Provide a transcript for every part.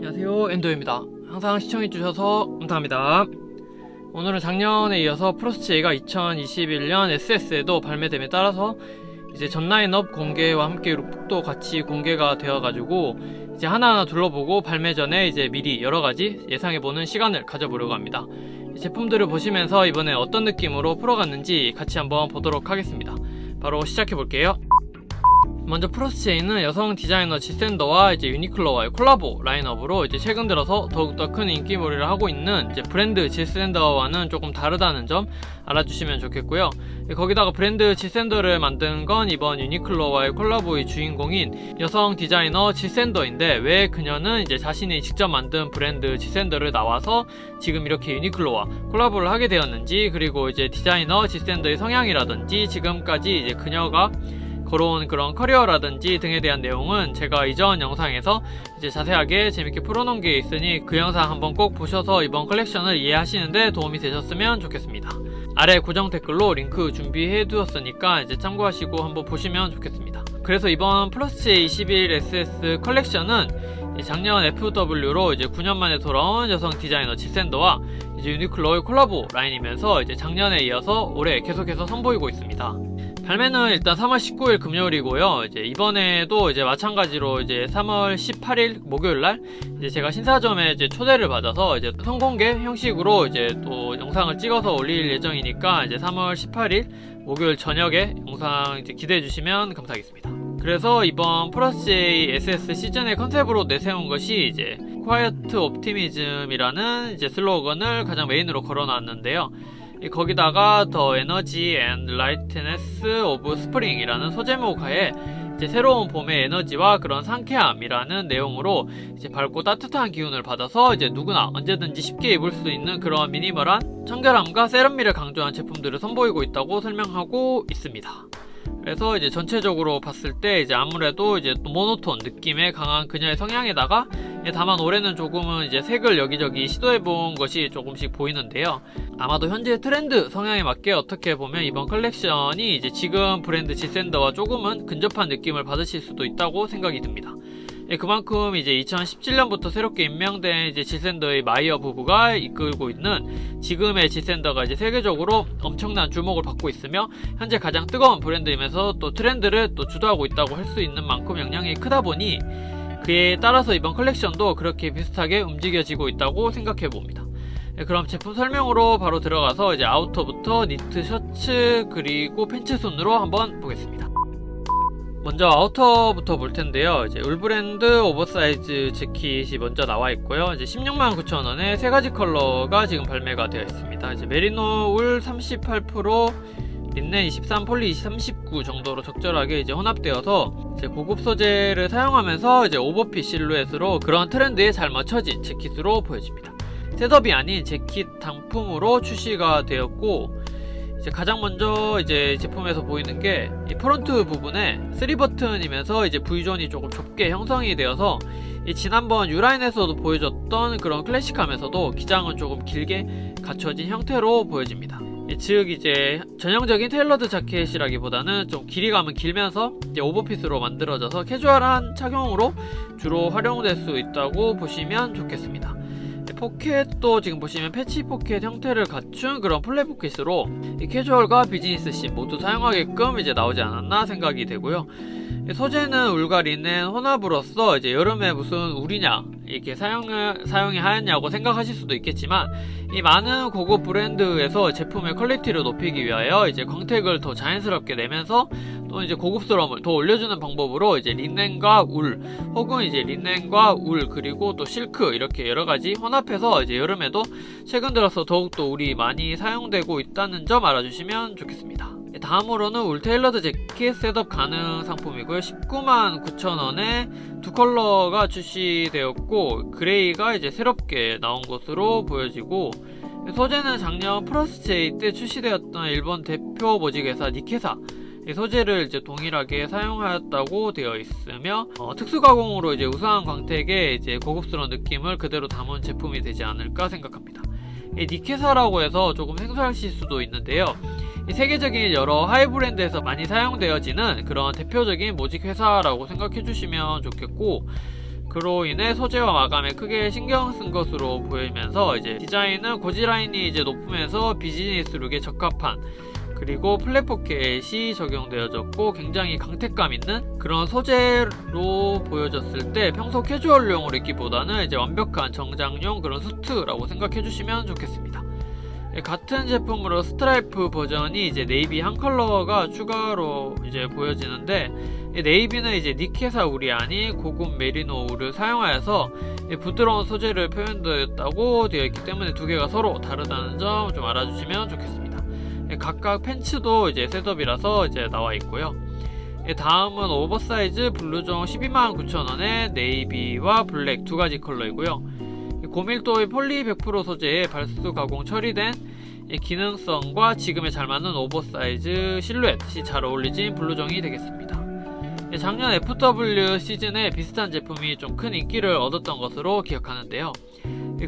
안녕하세요, 엔도입니다. 항상 시청해주셔서 감사합니다. 오늘은 작년에 이어서 프로스트J가 2021년 SS에도 발매됨에 따라서 이제 전 라인업 공개와 함께 룩북도 같이 공개가 되어가지고 이제 하나하나 둘러보고 발매 전에 이제 미리 여러가지 예상해보는 시간을 가져보려고 합니다. 이 제품들을 보시면서 이번에 어떤 느낌으로 풀어갔는지 같이 한번 보도록 하겠습니다. 바로 시작해볼게요. 먼저 프로스트J는 여성 디자이너 지샌더와 이제 유니클로와의 콜라보 라인업으로 이제 최근 들어서 더욱더 큰 인기몰이를 하고 있는 이제 브랜드 지샌더와는 조금 다르다는 점 알아주시면 좋겠고요. 거기다가 브랜드 지샌더를 만든 건 이번 유니클로와의 콜라보의 주인공인 여성 디자이너 지샌더인데, 왜 그녀는 이제 자신이 직접 만든 브랜드 지샌더를 나와서 지금 이렇게 유니클로와 콜라보를 하게 되었는지, 그리고 이제 디자이너 지샌더의 성향이라든지 지금까지 이제 그녀가 걸어온 그런 커리어라든지 등에 대한 내용은 제가 이전 영상에서 이제 자세하게 재밌게 풀어놓은 게 있으니 그 영상 한번 꼭 보셔서 이번 컬렉션을 이해하시는데 도움이 되셨으면 좋겠습니다. 아래 고정 댓글로 링크 준비해 두었으니까 이제 참고하시고 한번 보시면 좋겠습니다. 그래서 이번 프로스트J 21SS 컬렉션은 작년 FW로 이제 9년 만에 돌아온 여성 디자이너 지샌더와 이제 유니클로의 콜라보 라인이면서 이제 작년에 이어서 올해 계속해서 선보이고 있습니다. 발매는 일단 3월 19일 금요일이고요. 이제 이번에도 이제 마찬가지로 이제 3월 18일 목요일날 이제 제가 신사점에 이제 초대를 받아서 이제 선공개 형식으로 이제 또 영상을 찍어서 올릴 예정이니까 이제 3월 18일 목요일 저녁에 영상 이제 기대해 주시면 감사하겠습니다. 그래서 이번 프로스트J SS 시즌의 컨셉으로 내세운 것이 이제 Quiet Optimism이라는 이제 슬로건을 가장 메인으로 걸어놨는데요. 거기다가 The Energy and Lightness of Spring이라는 소제목 하에 이제 새로운 봄의 에너지와 그런 상쾌함이라는 내용으로 이제 밝고 따뜻한 기운을 받아서 이제 누구나 언제든지 쉽게 입을 수 있는 그런 미니멀한 청결함과 세련미를 강조한 제품들을 선보이고 있다고 설명하고 있습니다. 그래서 이제 전체적으로 봤을 때 이제 아무래도 이제 또 모노톤 느낌의 강한 그녀의 성향에다가 다만 올해는 조금은 이제 색을 여기저기 시도해본 것이 조금씩 보이는데요. 아마도 현재 트렌드 성향에 맞게 어떻게 보면 이번 컬렉션이 이제 지금 브랜드 지샌더와 조금은 근접한 느낌을 받으실 수도 있다고 생각이 듭니다. 그만큼 이제 2017년부터 새롭게 임명된 이제 지샌더의 마이어 부부가 이끌고 있는 지금의 지샌더가 이제 세계적으로 엄청난 주목을 받고 있으며 현재 가장 뜨거운 브랜드이면서 또 트렌드를 또 주도하고 있다고 할 수 있는 만큼 영향이 크다 보니 그에 따라서 이번 컬렉션도 그렇게 비슷하게 움직여지고 있다고 생각해 봅니다. 그럼 제품 설명으로 바로 들어가서 이제 아우터부터 니트 셔츠 그리고 팬츠 순으로 한번 보겠습니다. 먼저 아우터부터 볼 텐데요. 이제 울브랜드 오버사이즈 재킷이 먼저 나와 있고요. 이제 169,000원에 세 가지 컬러가 지금 발매가 되어 있습니다. 이제 메리노 울 38%, 린넨 23, 폴리 39 정도로 적절하게 이제 혼합되어서 이제 고급 소재를 사용하면서 이제 오버핏 실루엣으로 그런 트렌드에 잘 맞춰진 재킷으로 보여집니다. 셋업이 아닌 재킷 단품으로 출시가 되었고, 이제 가장 먼저 이제 제품에서 보이는 게 이 프론트 부분에 3버튼이면서 이제 V존이 조금 좁게 형성이 되어서 이 지난번 U라인에서도 보여줬던 그런 클래식함에서도 기장은 조금 길게 갖춰진 형태로 보여집니다. 즉 이제 전형적인 테일러드 자켓이라기보다는 좀 길이감은 길면서 이제 오버핏으로 만들어져서 캐주얼한 착용으로 주로 활용될 수 있다고 보시면 좋겠습니다. 포켓도 지금 보시면 패치 포켓 형태를 갖춘 그런 플랫 포켓으로 이 캐주얼과 비즈니스 씬 모두 사용하게끔 이제 나오지 않았나 생각이 되고요. 소재는 울과 린넨 혼합으로서 이제 여름에 무슨 울이냐 이렇게 사용이 하였냐고 생각하실 수도 있겠지만, 이 많은 고급 브랜드에서 제품의 퀄리티를 높이기 위하여 이제 광택을 더 자연스럽게 내면서 또 이제 고급스러움을 더 올려주는 방법으로 이제 린넨과 울 혹은 이제 린넨과 울 그리고 또 실크 이렇게 여러가지 혼합해서 이제 여름에도 최근 들어서 더욱더 울이 많이 사용되고 있다는 점 알아주시면 좋겠습니다. 다음으로는 울 테일러드 재킷 셋업 가능 상품이고요. 199,000원에 두 컬러가 출시되었고, 그레이가 이제 새롭게 나온 것으로 보여지고, 소재는 작년 프로스트J 때 출시되었던 일본 대표 모직회사 니케사 소재를 이제 동일하게 사용하였다고 되어 있으며, 특수 가공으로 이제 우수한 광택의 이제 고급스러운 느낌을 그대로 담은 제품이 되지 않을까 생각합니다. 니케사라고 해서 조금 생소하실 수도 있는데요. 세계적인 여러 하이 브랜드에서 많이 사용되어지는 그런 대표적인 모직 회사라고 생각해 주시면 좋겠고, 그로 인해 소재와 마감에 크게 신경 쓴 것으로 보이면서 이제 디자인은 고지라인이 이제 높으면서 비즈니스룩에 적합한, 그리고 플랫 포켓이 적용되어졌고 굉장히 강택감 있는 그런 소재로 보여졌을 때 평소 캐주얼용으로 입기보다는 이제 완벽한 정장용 그런 수트라고 생각해 주시면 좋겠습니다. 같은 제품으로 스트라이프 버전이 이제 네이비 한 컬러가 추가로 이제 보여지는데, 네이비는 이제 니케사 울이 아닌 고급 메리노 울을 사용하여서 부드러운 소재를 표현되었다고 되어 있기 때문에 두 개가 서로 다르다는 점 좀 알아주시면 좋겠습니다. 각각 팬츠도 이제 셋업이라서 이제 나와 있고요. 다음은 오버사이즈 블루종 129,000원에 네이비와 블랙 두 가지 컬러이고요. 고밀도의 폴리 100% 소재에 발수 가공 처리된 기능성과 지금에 잘 맞는 오버사이즈 실루엣이 잘 어울리진 블루종이 되겠습니다. 작년 FW 시즌에 비슷한 제품이 좀 큰 인기를 얻었던 것으로 기억하는데요.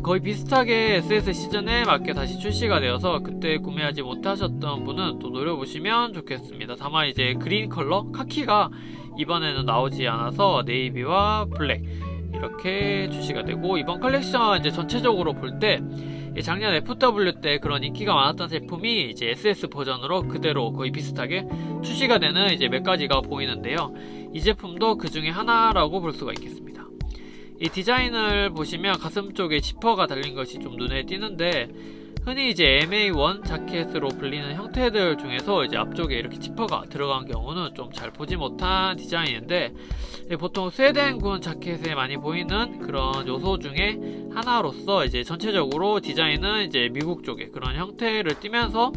거의 비슷하게 SS 시즌에 맞게 다시 출시가 되어서 그때 구매하지 못하셨던 분은 또 노려보시면 좋겠습니다. 다만 이제 그린 컬러, 카키가 이번에는 나오지 않아서 네이비와 블랙 이렇게 출시가 되고, 이번 컬렉션 이제 전체적으로 볼 때 작년 FW 때 그런 인기가 많았던 제품이 이제 SS 버전으로 그대로 거의 비슷하게 출시가 되는 이제 몇 가지가 보이는데요. 이 제품도 그 중에 하나라고 볼 수가 있겠습니다. 이 디자인을 보시면 가슴 쪽에 지퍼가 달린 것이 좀 눈에 띄는데, 흔히 이제 MA1 자켓으로 불리는 형태들 중에서 이제 앞쪽에 이렇게 지퍼가 들어간 경우는 좀 잘 보지 못한 디자인인데, 보통 스웨덴군 자켓에 많이 보이는 그런 요소 중에 하나로서 이제 전체적으로 디자인은 이제 미국 쪽의 그런 형태를 띠면서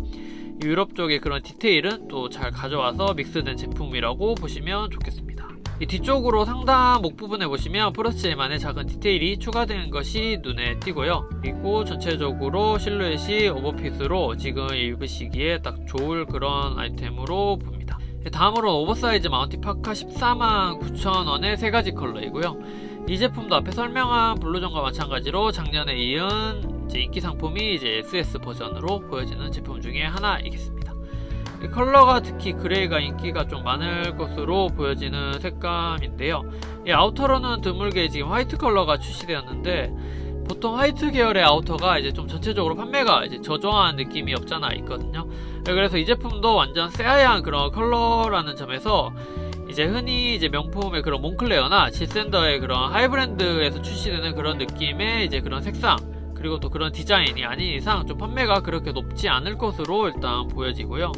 유럽 쪽의 그런 디테일은 또 잘 가져와서 믹스된 제품이라고 보시면 좋겠습니다. 이 뒤쪽으로 상단 목 부분에 보시면 프러스제만의 작은 디테일이 추가된 것이 눈에 띄고요. 그리고 전체적으로 실루엣이 오버핏으로 지금 입으시기에 딱 좋을 그런 아이템으로 봅니다. 다음으로 오버사이즈 마운티 파카 149,000원의 세 가지 컬러이고요. 이 제품도 앞에 설명한 블루종과 마찬가지로 작년에 이은 이제 인기 상품이 이제 SS 버전으로 보여지는 제품 중에 하나이겠습니다. 이 컬러가 특히 그레이가 인기가 좀 많을 것으로 보여지는 색감인데요. 이 아우터로는 드물게 지금 화이트 컬러가 출시되었는데, 보통 화이트 계열의 아우터가 이제 좀 전체적으로 판매가 이제 저조한 느낌이 없잖아 있거든요. 그래서 이 제품도 완전 새하얀 그런 컬러라는 점에서 이제 흔히 이제 명품의 그런 몽클레어나 지센더의 그런 하이브랜드에서 출시되는 그런 느낌의 이제 그런 색상, 그리고 또 그런 디자인이 아닌 이상 좀 판매가 그렇게 높지 않을 것으로 일단 보여지고요.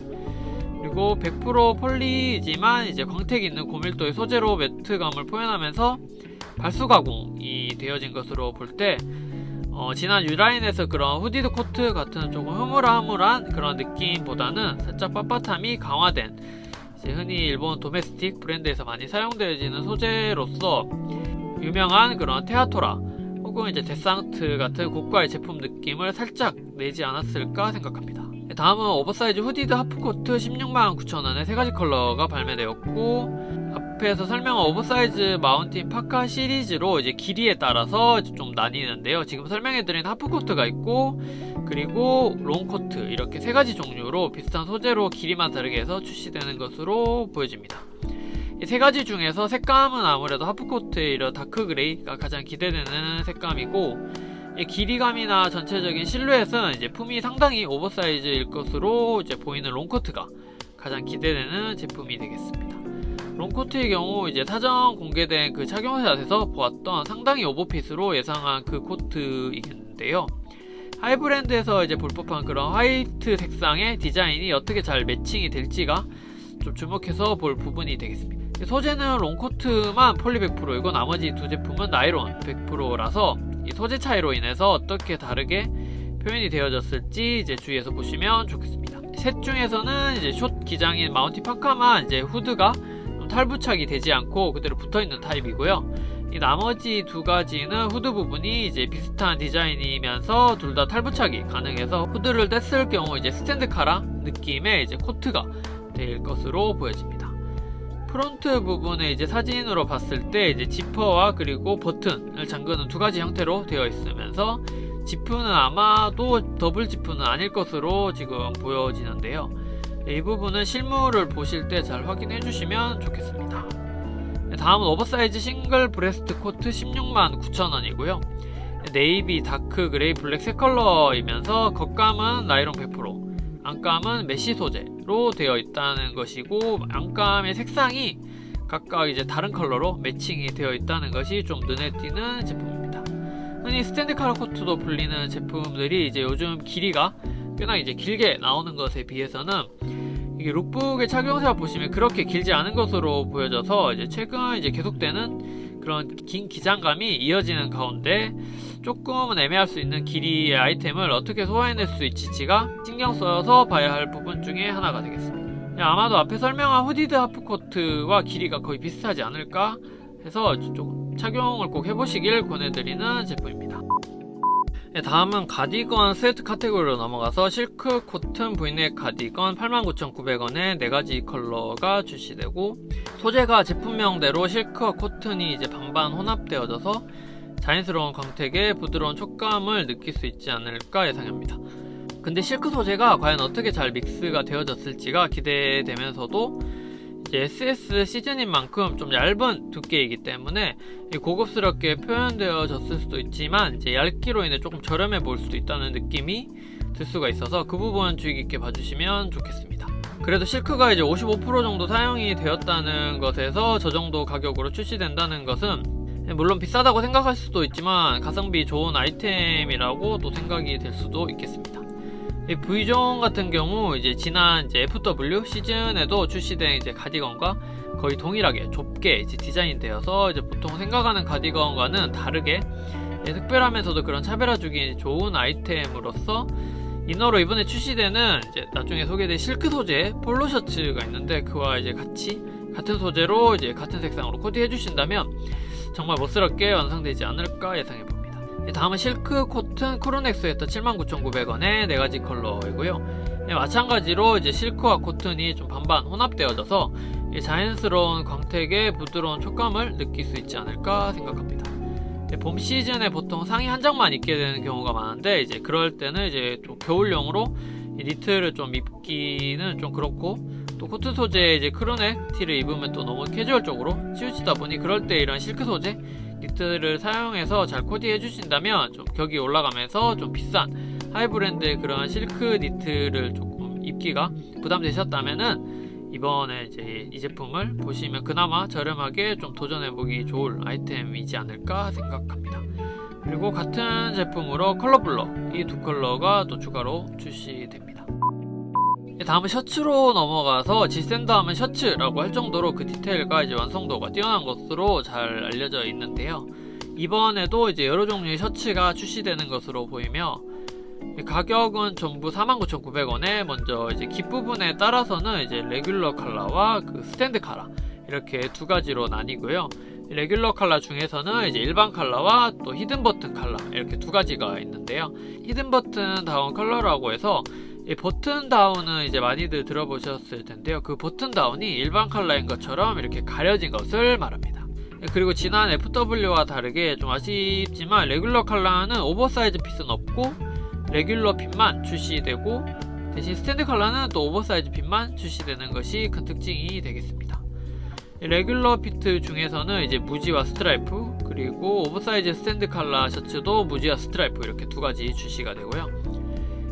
그리고 100% 폴리지만 이제 광택 있는 고밀도의 소재로 매트감을 표현하면서 발수 가공이 되어진 것으로 볼 때, 지난 유라인에서 그런 후디드 코트 같은 조금 흐물흐물한 그런 느낌보다는 살짝 빳빳함이 강화된, 이제 흔히 일본 도메스틱 브랜드에서 많이 사용되어지는 소재로서 유명한 그런 테아토라 혹은 이제 데상트 같은 고가의 제품 느낌을 살짝 내지 않았을까 생각합니다. 다음은 오버사이즈 후디드 하프코트 169,000원의 세 가지 컬러가 발매되었고, 앞에서 설명한 오버사이즈 마운틴 파카 시리즈로 이제 길이에 따라서 좀 나뉘는데요. 지금 설명해드린 하프코트가 있고, 그리고 롱코트, 이렇게 세 가지 종류로 비슷한 소재로 길이만 다르게 해서 출시되는 것으로 보여집니다. 이 세 가지 중에서 색감은 아무래도 하프코트의 이런 다크 그레이가 가장 기대되는 색감이고, 이 길이감이나 전체적인 실루엣은 이제 품이 상당히 오버사이즈일 것으로 이제 보이는 롱코트가 가장 기대되는 제품이 되겠습니다. 롱코트의 경우 이제 사전 공개된 그 착용샷에서 보았던 상당히 오버핏으로 예상한 그 코트이겠는데요. 하이브랜드에서 이제 볼 법한 그런 화이트 색상의 디자인이 어떻게 잘 매칭이 될지가 좀 주목해서 볼 부분이 되겠습니다. 소재는 롱코트만 폴리 100%이고 나머지 두 제품은 나일론 100%라서 이 소재 차이로 인해서 어떻게 다르게 표현이 되어졌을지 이제 주의해서 보시면 좋겠습니다. 셋 중에서는 이제 숏 기장인 마운티 파카만 이제 후드가 좀 탈부착이 되지 않고 그대로 붙어있는 타입이고요. 이 나머지 두 가지는 후드 부분이 이제 비슷한 디자인이면서 둘 다 탈부착이 가능해서 후드를 뗐을 경우 이제 스탠드 카라 느낌의 이제 코트가 될 것으로 보여집니다. 프론트 부분에 이제 사진으로 봤을 때 이제 지퍼와 그리고 버튼을 잠그는 두 가지 형태로 되어 있으면서 지프는 아마도 더블 지프는 아닐 것으로 지금 보여지는데요. 이 부분은 실물을 보실 때 잘 확인해 주시면 좋겠습니다. 다음은 오버사이즈 싱글 브레스트 코트 169,900원이고요. 네이비, 다크, 그레이, 블랙 세 컬러이면서 겉감은 나이론 100%, 안감은 메쉬 소재로 되어 있다는 것이고, 안감의 색상이 각각 이제 다른 컬러로 매칭이 되어 있다는 것이 좀 눈에 띄는 제품입니다. 흔히 스탠드 카라 코트도 불리는 제품들이 이제 요즘 길이가 꽤나 이제 길게 나오는 것에 비해서는 이게 룩북의 착용사 보시면 그렇게 길지 않은 것으로 보여져서 이제 최근 이제 계속되는 그런 긴 기장감이 이어지는 가운데 조금은 애매할 수 있는 길이의 아이템을 어떻게 소화해낼 수 있을지가 신경 써서 봐야 할 부분 중에 하나가 되겠습니다. 아마도 앞에 설명한 후디드 하프코트와 길이가 거의 비슷하지 않을까 해서 좀 착용을 꼭 해보시길 권해드리는 제품입니다. 다음은 가디건 스웨트 카테고리로 넘어가서 실크 코튼 브이넥 가디건 89,900원에 4가지 컬러가 출시되고, 소재가 제품명대로 실크와 코튼이 이제 반반 혼합되어져서 자연스러운 광택에 부드러운 촉감을 느낄 수 있지 않을까 예상합니다. 근데 실크 소재가 과연 어떻게 잘 믹스가 되어졌을지가 기대되면서도 이제 SS 시즌인 만큼 좀 얇은 두께이기 때문에 고급스럽게 표현되어졌을 수도 있지만 이제 얇기로 인해 조금 저렴해 보일 수도 있다는 느낌이 들 수가 있어서 그 부분 주의 깊게 봐주시면 좋겠습니다. 그래도 실크가 이제 55% 정도 사용이 되었다는 것에서 저 정도 가격으로 출시된다는 것은 물론 비싸다고 생각할 수도 있지만 가성비 좋은 아이템이라고 또 생각이 될 수도 있겠습니다. V존 같은 경우 이제 지난 이제 FW 시즌에도 출시된 이제 가디건과 거의 동일하게 좁게 이제 디자인되어서 이제 보통 생각하는 가디건과는 다르게 특별하면서도 그런 차별화주기 좋은 아이템으로서 이너로 이번에 출시되는 이제 나중에 소개될 실크 소재 폴로 셔츠가 있는데 그와 이제 같은 소재로 이제 같은 색상으로 코디해 주신다면 정말 멋스럽게 완성되지 않을까 예상해 봅니다. 다음은 실크 코튼 크루넥 스웨터 79,900원에 4가지 컬러이고요. 마찬가지로 이제 실크와 코튼이 좀 반반 혼합되어져서 자연스러운 광택에 부드러운 촉감을 느낄 수 있지 않을까 생각합니다. 봄 시즌에 보통 상의 한 장만 입게 되는 경우가 많은데 이제 그럴 때는 이제 좀 겨울용으로 니트를 좀 입기는 좀 그렇고, 또 코튼 소재 이제 크루넥 티를 입으면 또 너무 캐주얼적으로 치우치다 보니 그럴 때 이런 실크 소재 니트를 사용해서 잘 코디해 주신다면 좀 격이 올라가면서 좀 비싼 하이브랜드의 그런 실크 니트를 조금 입기가 부담되셨다면은 이번에 이제 이 제품을 보시면 그나마 저렴하게 좀 도전해보기 좋을 아이템이지 않을까 생각합니다. 그리고 같은 제품으로 컬러블러 이 두 컬러가 또 추가로 출시됩니다. 다음은 셔츠로 넘어가서 지센더 하면 셔츠라고 할 정도로 그 디테일과 이제 완성도가 뛰어난 것으로 잘 알려져 있는데요. 이번에도 이제 여러 종류의 셔츠가 출시되는 것으로 보이며 가격은 전부 49,900원에 먼저 이제 깃부분에 따라서는 이제 레귤러 컬러와 그 스탠드 컬러 이렇게 두 가지로 나뉘고요. 레귤러 컬러 중에서는 이제 일반 컬러와 또 히든 버튼 컬러 이렇게 두 가지가 있는데요. 히든 버튼 다운 컬러라고 해서 이 버튼 다운은 이제 많이들 들어보셨을 텐데요. 그 버튼 다운이 일반 컬러인 것처럼 이렇게 가려진 것을 말합니다. 그리고 지난 FW와 다르게 좀 아쉽지만 레귤러 컬러는 오버사이즈 핏은 없고 레귤러 핏만 출시되고, 대신 스탠드 컬러는 또 오버사이즈 핏만 출시되는 것이 큰 특징이 되겠습니다. 레귤러 핏 중에서는 이제 무지와 스트라이프, 그리고 오버사이즈 스탠드 컬러 셔츠도 무지와 스트라이프 이렇게 두 가지 출시가 되고요.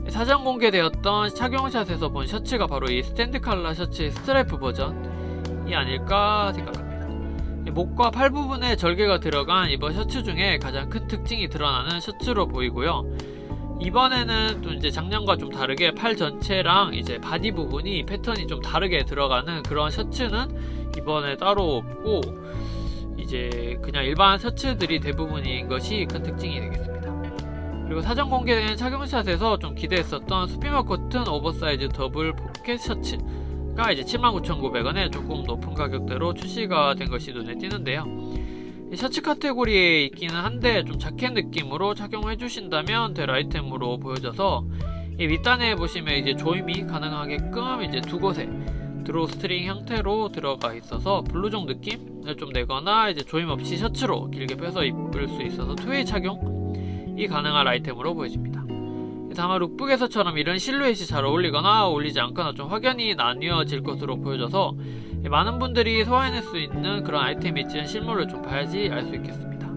사전 공개되었던 착용샷에서 본 셔츠가 바로 이 스탠드 컬러 셔츠의 스트라이프 버전이 아닐까 생각합니다. 목과 팔 부분에 절개가 들어간 이번 셔츠 중에 가장 큰 특징이 드러나는 셔츠로 보이고요. 이번에는 또 이제 작년과 좀 다르게 팔 전체랑 이제 바디 부분이 패턴이 좀 다르게 들어가는 그런 셔츠는 이번에 따로 없고 이제 그냥 일반 셔츠들이 대부분인 것이 큰 특징이 되겠습니다. 그리고 사전 공개된 착용샷에서 좀 기대했었던 스피머 코튼 오버사이즈 더블 포켓 셔츠가 이제 79,900원에 조금 높은 가격대로 출시가 된 것이 눈에 띄는데요. 셔츠 카테고리에 있기는 한데 좀 자켓 느낌으로 착용해 주신다면 될 아이템으로 보여져서 이 밑단에 보시면 이제 조임이 가능하게끔 이제 두 곳에 드로우 스트링 형태로 들어가 있어서 블루종 느낌을 좀 내거나 이제 조임 없이 셔츠로 길게 펴서 입을 수 있어서 투웨이 착용이 가능한 아이템으로 보여집니다. 다만 룩북에서처럼 이런 실루엣이 잘 어울리거나 어울리지 않거나 좀 확연히 나뉘어질 것으로 보여져서 많은 분들이 소화해낼 수 있는 그런 아이템이 있지만 실물을 좀 봐야지 알 수 있겠습니다.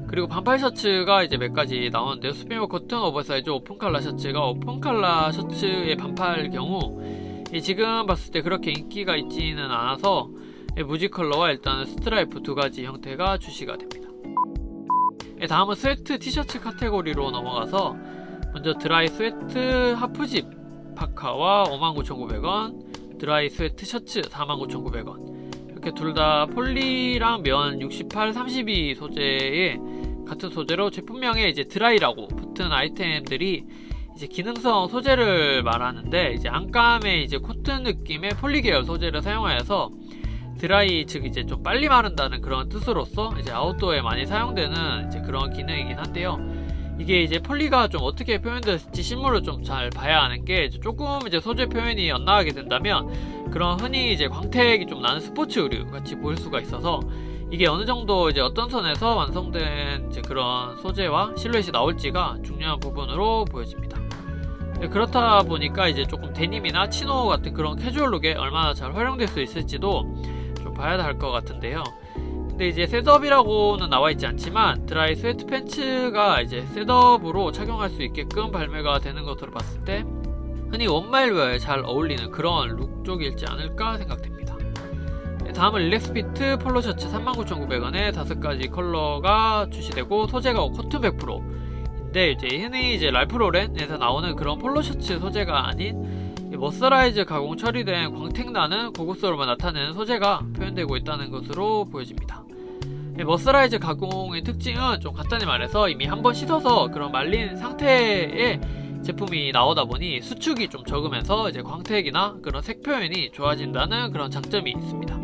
그리고 반팔 셔츠가 이제 몇 가지 나오는데요. 수피머 코튼, 오버사이즈, 오픈 칼라 셔츠가 오픈 칼라 셔츠의 반팔 경우 지금 봤을 때 그렇게 인기가 있지는 않아서 무지 컬러와 일단은 스트라이프 두 가지 형태가 출시가 됩니다. 다음은 스웨트 티셔츠 카테고리로 넘어가서 먼저 드라이 스웨트 하프집 파카와 59,900원, 드라이 스웨트 셔츠 49,900원, 이렇게 둘 다 폴리랑 면 68, 32 소재의 같은 소재로 제품명에 이제 드라이라고 붙은 아이템들이 이제 기능성 소재를 말하는데, 이제 안감에 이제 코튼 느낌의 폴리 계열 소재를 사용하여서 드라이, 즉 이제 좀 빨리 마른다는 그런 뜻으로서 이제 아웃도어에 많이 사용되는 이제 그런 기능이긴 한데요. 이게 이제 폴리가 좀 어떻게 표현됐을지 실물을 좀 잘 봐야 하는 게, 조금 이제 소재 표현이 엇나가게 된다면 그런 흔히 이제 광택이 좀 나는 스포츠 의류 같이 보일 수가 있어서, 이게 어느 정도 이제 어떤 선에서 완성된 이제 그런 소재와 실루엣이 나올지가 중요한 부분으로 보여집니다. 그렇다 보니까 이제 조금 데님이나 치노 같은 그런 캐주얼룩에 얼마나 잘 활용될 수 있을지도 좀 봐야 할 것 같은데요. 근데 이제 셋업이라고는 나와 있지 않지만 드라이 스웨트 팬츠가 이제 셋업으로 착용할 수 있게끔 발매가 되는 것으로 봤을 때 흔히 원마일웨어에 잘 어울리는 그런 룩 쪽일지 않을까 생각됩니다. 다음은 릴렉스피트 폴로 셔츠 39,900원에 5가지 컬러가 출시되고 소재가 코튼 100%인데 이제 흔히 이제 랄프로렌에서 나오는 그런 폴로 셔츠 소재가 아닌 머서라이즈 가공 처리된 광택나는 고급스러움을 나타내는 소재가 표현되고 있다는 것으로 보여집니다. 머서라이즈 가공의 특징은 좀 간단히 말해서 이미 한번 씻어서 그런 말린 상태의 제품이 나오다 보니 수축이 좀 적으면서 이제 광택이나 그런 색 표현이 좋아진다는 그런 장점이 있습니다.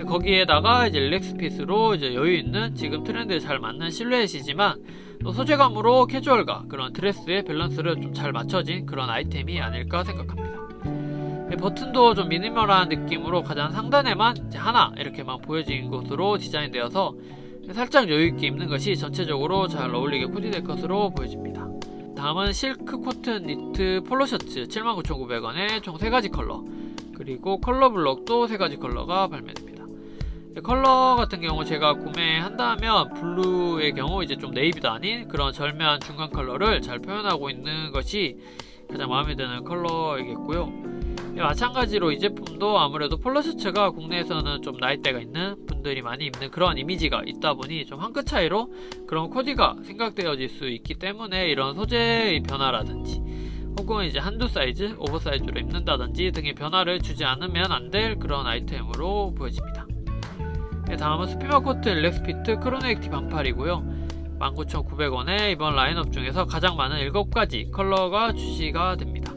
거기에다가 이제 릴렉스핏으로 이제 여유 있는 지금 트렌드에 잘 맞는 실루엣이지만 또 소재감으로 캐주얼과 그런 드레스의 밸런스를 좀 잘 맞춰진 그런 아이템이 아닐까 생각합니다. 버튼도 좀 미니멀한 느낌으로 가장 상단에만 이제 하나 이렇게만 보여진 것으로 디자인되어서 살짝 여유있게 입는 것이 전체적으로 잘 어울리게 코디될 것으로 보여집니다. 다음은 실크 코튼 니트 폴로 셔츠 79,900원에 총 3가지 컬러, 그리고 컬러 블럭도 3가지 컬러가 발매됩니다. 컬러 같은 경우 제가 구매한다면 블루의 경우 이제 좀 네이비도 아닌 그런 절묘한 중간 컬러를 잘 표현하고 있는 것이 가장 마음에 드는 컬러이겠고요. 마찬가지로 이 제품도 아무래도 폴로 셔츠가 국내에서는 좀 나이대가 있는 분들이 많이 입는 그런 이미지가 있다 보니 좀 한 끗 차이로 그런 코디가 생각되어질 수 있기 때문에 이런 소재의 변화라든지 혹은 이제 한두 사이즈, 오버사이즈로 입는다든지 등의 변화를 주지 않으면 안 될 그런 아이템으로 보여집니다. 다음은 스피머 코트 릴렉스피트 크로네이티 반팔이고요. 19,900원에 이번 라인업 중에서 가장 많은 7가지 컬러가 출시가 됩니다.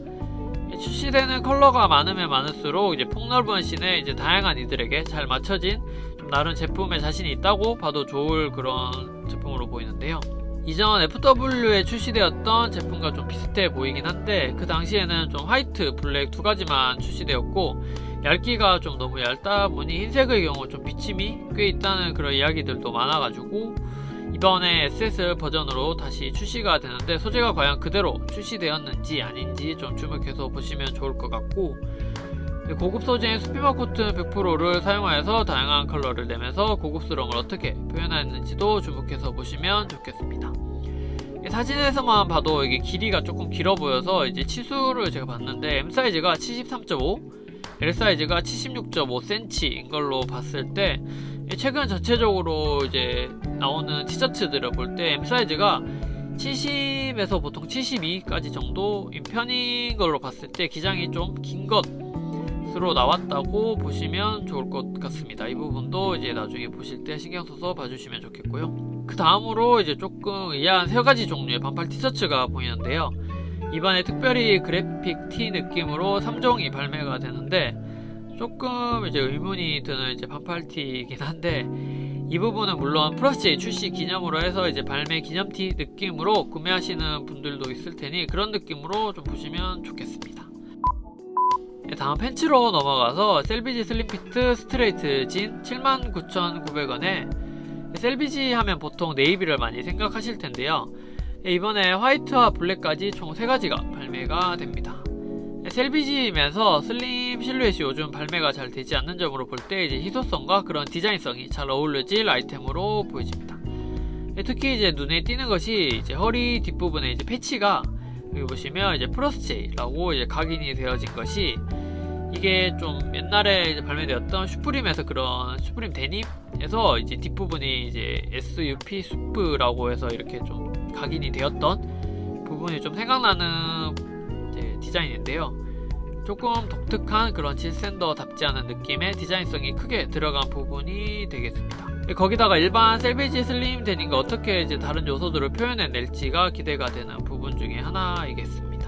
출시되는 컬러가 많으면 많을수록 이제 폭넓은 씬에 이제 다양한 이들에게 잘 맞춰진 좀 나름 제품에 자신이 있다고 봐도 좋을 그런 제품으로 보이는데요. 이전 FW에 출시되었던 제품과 좀 비슷해 보이긴 한데 그 당시에는 좀 화이트, 블랙 두 가지만 출시되었고 얇기가 좀 너무 얇다 보니 흰색의 경우 좀 비침이 꽤 있다는 그런 이야기들도 많아가지고 이번에 SS 버전으로 다시 출시가 되는데 소재가 과연 그대로 출시되었는지 아닌지 좀 주목해서 보시면 좋을 것 같고, 고급 소재인 스피머 코튼 100%를 사용하여서 다양한 컬러를 내면서 고급스러움을 어떻게 표현했는지도 주목해서 보시면 좋겠습니다. 사진에서만 봐도 이게 길이가 조금 길어 보여서 이제 치수를 제가 봤는데 M 사이즈가 73.5, L 사이즈가 76.5cm인 걸로 봤을 때 최근 전체적으로 이제 나오는 티셔츠들을 볼 때 M 사이즈가 70에서 보통 72까지 정도인 편인 걸로 봤을 때 기장이 좀 긴 것으로 나왔다고 보시면 좋을 것 같습니다. 이 부분도 이제 나중에 보실 때 신경 써서 봐주시면 좋겠고요. 그 다음으로 이제 조금 의아한 3가지 종류의 반팔 티셔츠가 보이는데요. 이번에 특별히 그래픽 티 느낌으로 3종이 발매가 되는데 조금 이제 의문이 드는 이제 반팔티이긴 한데 이 부분은 물론 플러스J 출시 기념으로 해서 이제 발매 기념티 느낌으로 구매하시는 분들도 있을 테니 그런 느낌으로 좀 보시면 좋겠습니다. 다음 팬츠로 넘어가서 셀비지 슬림피트 스트레이트 진 79,900원에 셀비지 하면 보통 네이비를 많이 생각하실 텐데요. 이번에 화이트와 블랙까지 총 3가지가 발매가 됩니다. 셀비지면서 슬림 실루엣이 요즘 발매가 잘 되지 않는 점으로 볼 때 이제 희소성과 그런 디자인성이 잘 어울려질 아이템으로 보여집니다. 특히 이제 눈에 띄는 것이 이제 허리 뒷부분에 이제 패치가 여기 보시면 이제 프로스체라고 이제 각인이 되어진 것이 이게 좀 옛날에 이제 발매되었던 슈프림에서 그런 슈프림 데님에서 이제 뒷부분이 이제 SUP 수프라고 해서 이렇게 좀 각인이 되었던 부분이 좀 생각나는 이제 디자인인데요. 조금 독특한 그런 질샌더답지 않은 느낌의 디자인성이 크게 들어간 부분이 되겠습니다. 거기다가 일반 셀베지 슬림 데님과 어떻게 이제 다른 요소들을 표현해낼지가 기대가 되는 부분 중에 하나이겠습니다.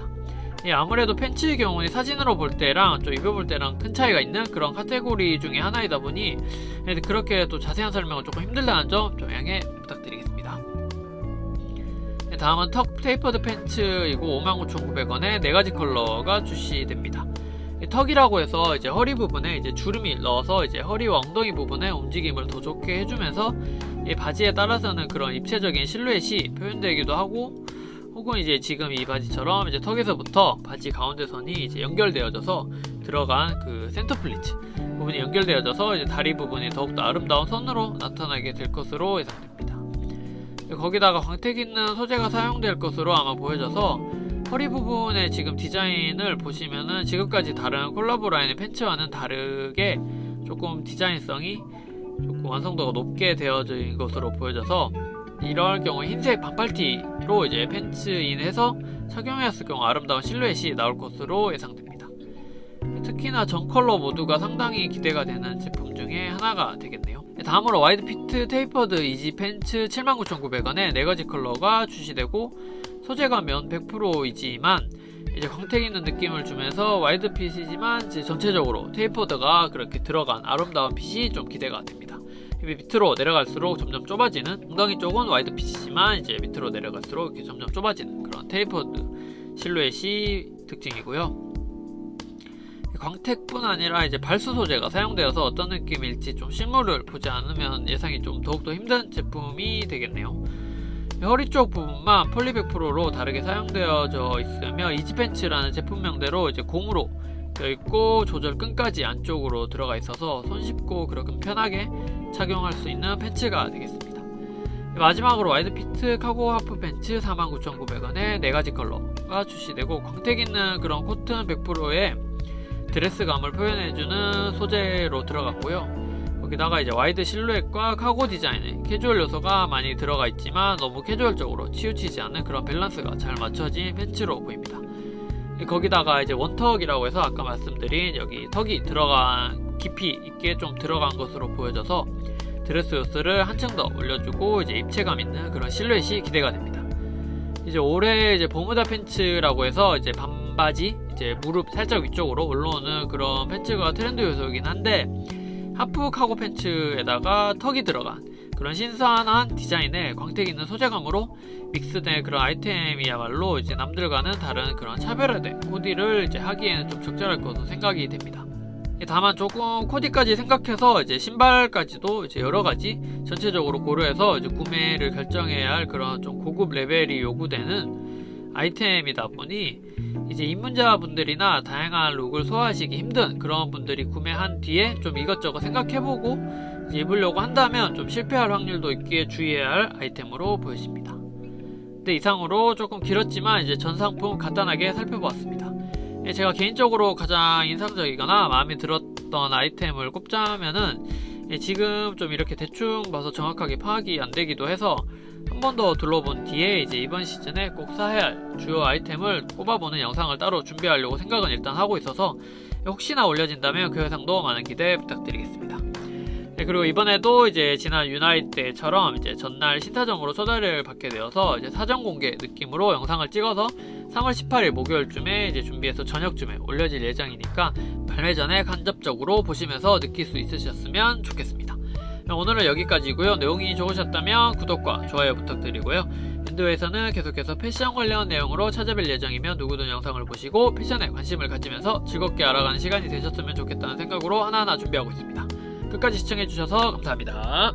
아무래도 팬츠의 경우는 사진으로 볼 때랑 좀 입어볼 때랑 큰 차이가 있는 그런 카테고리 중에 하나이다 보니 그렇게 또 자세한 설명은 조금 힘들다는 점 좀 양해 부탁드리겠습니다. 다음은 턱 테이퍼드 팬츠이고 59,900원에 4가지 컬러가 출시됩니다. 턱이라고 해서 이제 허리 부분에 이제 주름이 넣어서 이제 허리와 엉덩이 부분에 움직임을 더 좋게 해주면서 이 바지에 따라서는 그런 입체적인 실루엣이 표현되기도 하고, 혹은 이제 지금 이 바지처럼 이제 턱에서부터 바지 가운데선이 이제 연결되어져서 들어간 그 센터 플리츠 부분이 연결되어져서 이제 다리 부분이 더욱더 아름다운 선으로 나타나게 될 것으로 예상됩니다. 거기다가 광택 있는 소재가 사용될 것으로 아마 보여져서 허리 부분의 지금 디자인을 보시면은 지금까지 다른 콜라보 라인의 팬츠와는 다르게 조금 디자인성이 조금 완성도가 높게 되어진 것으로 보여져서 이럴 경우 흰색 반팔티로 이제 팬츠인해서 착용했을 경우 아름다운 실루엣이 나올 것으로 예상됩니다. 특히나 전 컬러 모두가 상당히 기대가 되는 제품 중에 하나가 되겠네요. 다음으로 와이드 피트 테이퍼드 이지 팬츠 79,900원에 4가지 컬러가 출시되고, 소재가 면 100%이지만 이제 광택 있는 느낌을 주면서 와이드 핏이지만 이제 전체적으로 테이퍼드가 그렇게 들어간 아름다운 핏이 좀 기대가 됩니다. 밑으로 내려갈수록 점점 좁아지는, 엉덩이 쪽은 와이드 핏이지만 이제 밑으로 내려갈수록 이렇게 점점 좁아지는 그런 테이퍼드 실루엣이 특징이고요. 광택뿐 아니라 이제 발수 소재가 사용되어서 어떤 느낌일지 좀 실물을 보지 않으면 예상이 좀 더욱더 힘든 제품이 되겠네요. 허리 쪽 부분만 폴리 100%로 다르게 사용되어져 있으며 이지팬츠라는 제품명대로 이제 고무로 되어 있고 조절끈까지 안쪽으로 들어가 있어서 손쉽고 그렇게 편하게 착용할 수 있는 팬츠가 되겠습니다. 마지막으로 와이드 피트 카고 하프 팬츠 49,900원에 4가지 컬러가 출시되고, 광택 있는 그런 코튼 100%의 드레스감을 표현해주는 소재로 들어갔고요. 거기다가 이제 와이드 실루엣과 카고 디자인에 캐주얼 요소가 많이 들어가 있지만 너무 캐주얼적으로 치우치지 않는 그런 밸런스가 잘 맞춰진 팬츠로 보입니다. 거기다가 이제 원턱이라고 해서 아까 말씀드린 여기 턱이 들어간 깊이 있게 좀 들어간 것으로 보여져서 드레스 요소를 한층 더 올려주고 이제 입체감 있는 그런 실루엣이 기대가 됩니다. 이제 올해 이제 버무다 팬츠라고 해서 이제 반바지 이제 무릎 살짝 위쪽으로 올라오는 그런 팬츠가 트렌드 요소이긴 한데, 하프 카고 팬츠에다가 턱이 들어간 그런 신선한 디자인의 광택 있는 소재감으로 믹스된 그런 아이템이야말로 이제 남들과는 다른 그런 차별화된 코디를 이제 하기에는 좀 적절할 것으로 생각이 됩니다. 다만 조금 코디까지 생각해서 이제 신발까지도 이제 여러 가지 전체적으로 고려해서 이제 구매를 결정해야 할 그런 좀 고급 레벨이 요구되는 아이템이다 보니 이제 입문자분들이나 다양한 룩을 소화하시기 힘든 그런 분들이 구매한 뒤에 좀 이것저것 생각해보고 이제 입으려고 한다면 좀 실패할 확률도 있기에 주의해야 할 아이템으로 보여집니다. 네, 이상으로 조금 길었지만 이제 전 상품 간단하게 살펴보았습니다. 제가 개인적으로 가장 인상적이거나 마음에 들었던 아이템을 꼽자면은 지금 좀 이렇게 대충 봐서 정확하게 파악이 안 되기도 해서 한 번 더 둘러본 뒤에 이제 이번 시즌에 꼭 사야 할 주요 아이템을 꼽아보는 영상을 따로 준비하려고 생각은 일단 하고 있어서 혹시나 올려진다면 그 영상도 많은 기대 부탁드리겠습니다. 네, 그리고 이번에도 이제 지난 유나이트 때처럼 이제 전날 신타점으로 초대를 받게 되어서 이제 사전 공개 느낌으로 영상을 찍어서 3월 18일 목요일쯤에 이제 준비해서 저녁쯤에 올려질 예정이니까 발매 전에 간접적으로 보시면서 느낄 수 있으셨으면 좋겠습니다. 오늘은 여기까지고요. 내용이 좋으셨다면 구독과 좋아요 부탁드리고요. 인도에서는 계속해서 패션 관련 내용으로 찾아뵐 예정이며 누구든 영상을 보시고 패션에 관심을 가지면서 즐겁게 알아가는 시간이 되셨으면 좋겠다는 생각으로 하나하나 준비하고 있습니다. 끝까지 시청해주셔서 감사합니다.